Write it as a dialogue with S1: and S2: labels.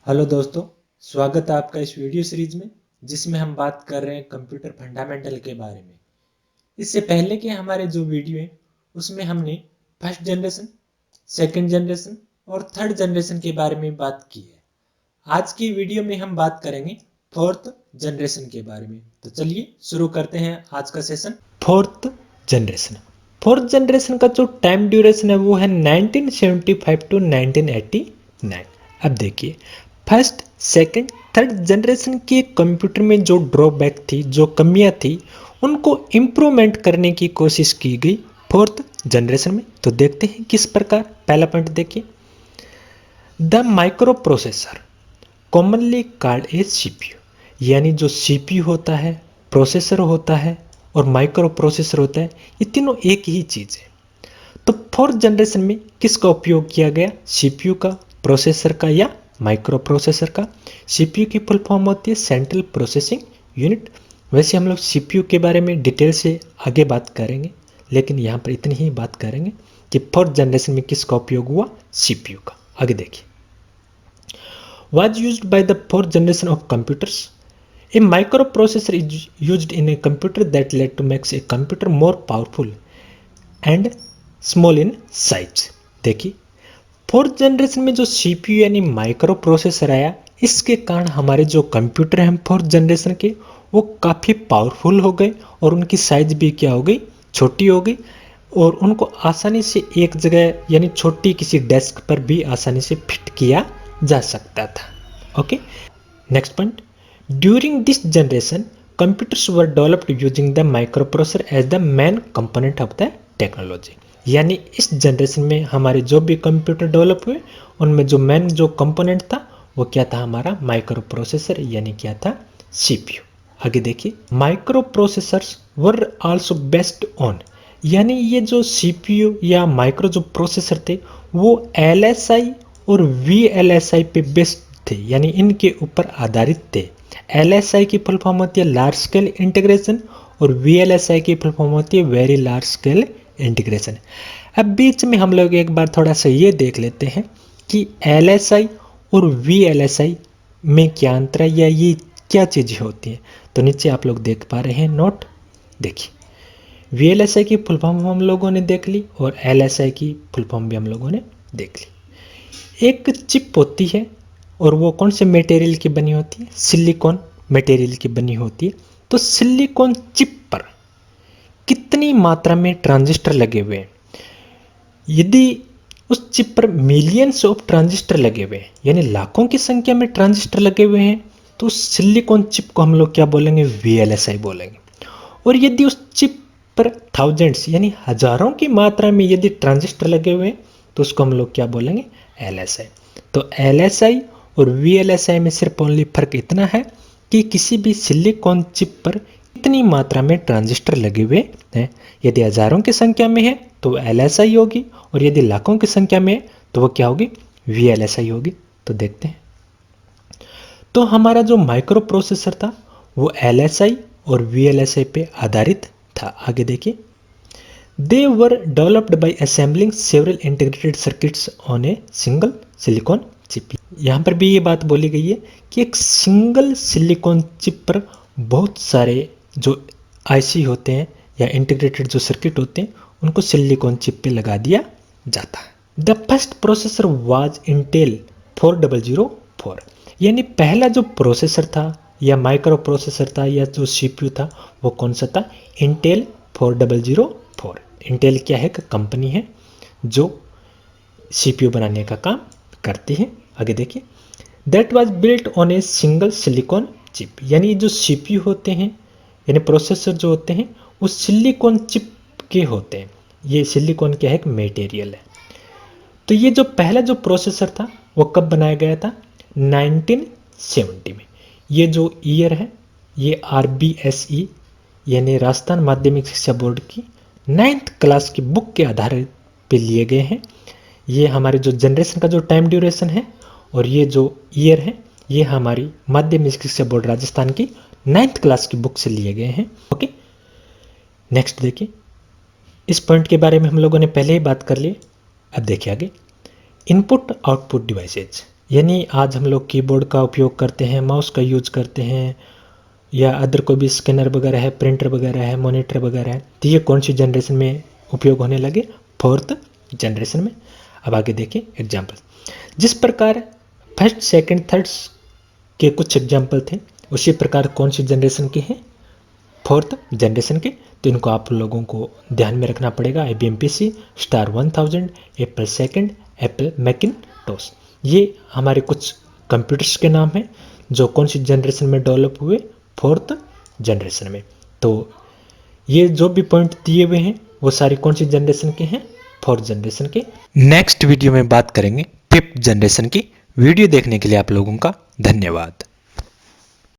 S1: Hello दोस्तों, स्वागत है आपका इस वीडियो सीरीज में जिसमें हम बात कर रहे हैं कंप्यूटर फंडामेंटल के बारे में। इससे पहले के हमारे जो वीडियो हैं उसमें हमने फर्स्ट जनरेशन, सेकंड जनरेशन और थर्ड जनरेशन के बारे में बात की है। आज की वीडियो में हम बात करेंगे फोर्थ जनरेशन के बारे में। तो चलिए शुरू करते हैं आज का session. Fourth generation fourth generation का जो टाइम ड्यूरेशन है वो है 1975 टू 1989। अब देखिए, फर्स्ट सेकंड थर्ड जनरेशन के कंप्यूटर में जो ड्रॉबैक थी, जो कमियां थी, उनको इम्प्रूवमेंट करने की कोशिश की गई फोर्थ जनरेशन में। तो देखते हैं किस प्रकार। पहला पॉइंट देखिए, the micro processor commonly called a CPU. यानी जो सीपीयू होता है, प्रोसेसर होता है और माइक्रो प्रोसेसर होता है, ये तीनों एक ही चीज़ है। तो फोर्थ जनरेशन में किसका उपयोग किया गया? सीपीयू का, प्रोसेसर का या माइक्रो प्रोसेसर का। सीपीयू की फुल फॉर्म होती है सेंट्रल प्रोसेसिंग यूनिट। वैसे हम लोग सीपीयू के बारे में डिटेल से आगे बात करेंगे, लेकिन यहाँ पर इतनी ही बात करेंगे कि फोर्थ जनरेशन में किसका उपयोग हुआ? सीपीयू का। आगे देखिए, was used by the fourth generation of computers. A microprocessor is used in a computer that led to make a computer more powerful and small in size. देखिए, फोर्थ जनरेशन में जो सीपीयू यानी micro processor आया, इसके कारण हमारे जो computer हैं फोर्थ जनरेशन के, वो काफ़ी पावरफुल हो गए और उनकी साइज भी क्या हो गई? छोटी हो गई। और उनको आसानी से एक जगह यानी छोटी किसी डेस्क पर भी आसानी से फिट किया जा सकता था। Okay, next point, during this generation computers were developed using the microprocessor as the main component of the technology. यानी इस जनरेशन में हमारे जो भी कंप्यूटर डेवलप हुए उनमें जो मेन जो कंपोनेंट था वो क्या था? हमारा माइक्रो प्रोसेसर, यानी क्या था? सीपीयू। आगे देखिए, micro processors were also based on, यानी ये जो सीपीयू या माइक्रो जो प्रोसेसर थे वो एलएसआई और वीएलएसआई पे बेस्ड थे, यानी इनके ऊपर आधारित थे। एलएसआई की फुल फॉर्म होती है लार्ज स्केल इंटीग्रेशन और वीएलएसआई की फुल फॉर्म होती है वेरी लार्ज स्केल इंटीग्रेशन। अब बीच में हम लोग एक बार थोड़ा सा ये देख लेते हैं कि एलएसआई और वीएलएसआई में क्या अंतर है या ये क्या चीज़ें होती हैं। तो नीचे आप लोग देख पा रहे हैं नोट। देखिए, वीएलएसआई की फुल फॉर्म हम लोगों ने देख ली और एलएसआई की फुल फॉर्म भी हम लोगों ने देख ली। एक चिप होती है और वो कौन से मटेरियल की बनी होती है? सिलिकॉन मटेरियल की बनी होती है। तो सिलिकॉन चिप पर कितनी मात्रा में ट्रांजिस्टर लगे हुए हैं? यदि उस चिप पर मिलियंस ऑफ ट्रांजिस्टर लगे हुए हैं, यानी लाखों की संख्या में ट्रांजिस्टर लगे हुए हैं, तो उस सिलिकॉन चिप को हम लोग क्या बोलेंगे? वीएलएसआई बोलेंगे। और यदि उस चिप पर थाउजेंड्स यानी हजारों की मात्रा में यदि ट्रांजिस्टर लगे हुए हैं तो उसको हम लोग क्या बोलेंगे? एलएसआई। तो एलएसआई और वीएलएसआई में सिर्फ ओनली फर्क इतना है कि किसी भी सिलिकॉन चिप पर कितनी मात्रा में ट्रांजिस्टर लगे हुए हैं। यदि हजारों की संख्या में है तो एलएसआई होगी और यदि लाखों की संख्या में है तो वो क्या होगी? वीएलएसआई होगी। तो देखते हैं, तो हमारा जो माइक्रो प्रोसेसर था वो एलएसआई और वीएलएसआई पे आधारित था। आगे देखिए, they were developed by assembling several integrated circuits on a single silicon chip. यहाँ पर भी ये बात बोली गई है कि एक सिंगल सिलिकॉन चिप पर बहुत सारे जो आईसी होते हैं या इंटीग्रेटेड जो सर्किट होते हैं उनको सिलिकॉन चिप पे लगा दिया जाता है। The first processor was Intel 4004, यानी पहला जो प्रोसेसर था या माइक्रो प्रोसेसर था या जो सीपीयू था वो कौन सा था? इंटेल 4004। इंटेल क्या है? कंपनी है जो सीपीयू बनाने का काम करती है। आगे देखिए, that was built on a single silicon chip, यानी जो सीपीयू होते हैं यानी प्रोसेसर जो होते हैं वो सिलिकॉन चिप के होते हैं। ये सिलिकॉन क्या है? एक मटेरियल है। तो ये जो पहला जो प्रोसेसर था वो कब बनाया गया था? 1970 में। ये जो ईयर है ये आरबीएसई यानी राजस्थान माध्यमिक शिक्षा बोर्ड की 9th क्लास की बुक के आधार पे लिए गए हैं। ये हमारे जो जनरेशन का जो टाइम ड्यूरेशन है और ये जो ईयर है ये हमारी माध्यमिक शिक्षा बोर्ड राजस्थान की 9th क्लास की बुक से लिए गए हैं। ओके, नेक्स्ट देखिए, इस पॉइंट के बारे में हम लोगों ने पहले ही बात कर ली। अब देखिए आगे, इनपुट आउटपुट डिवाइसेज। यानी आज हम लोग कीबोर्ड का उपयोग करते हैं, माउस का यूज करते हैं, या अदर कोई भी स्कैनर वगैरह है, प्रिंटर वगैरह है, मॉनिटर वगैरह है, तो ये कौन सी जनरेशन में उपयोग होने लगे? 4th जनरेशन में। अब आगे देखिए एग्जाम्पल। जिस प्रकार फर्स्ट सेकंड थर्ड के कुछ एग्जाम्पल थे, उसी प्रकार कौन सी जनरेशन के हैं? 4th जनरेशन के। तो इनको आप लोगों को ध्यान में रखना पड़ेगा। IBM PC, star 1000, Apple second, Apple Macintosh, ये हमारे कुछ कंप्यूटर्स के नाम हैं जो कौन सी जनरेशन में डेवलप हुए? 4th जनरेशन में। तो ये जो भी पॉइंट दिए हुए हैं वो सारी कौन सी जनरेशन के हैं? 4th जनरेशन के। नेक्स्ट वीडियो में बात करेंगे 5th जनरेशन की। वीडियो देखने के लिए आप लोगों का धन्यवाद।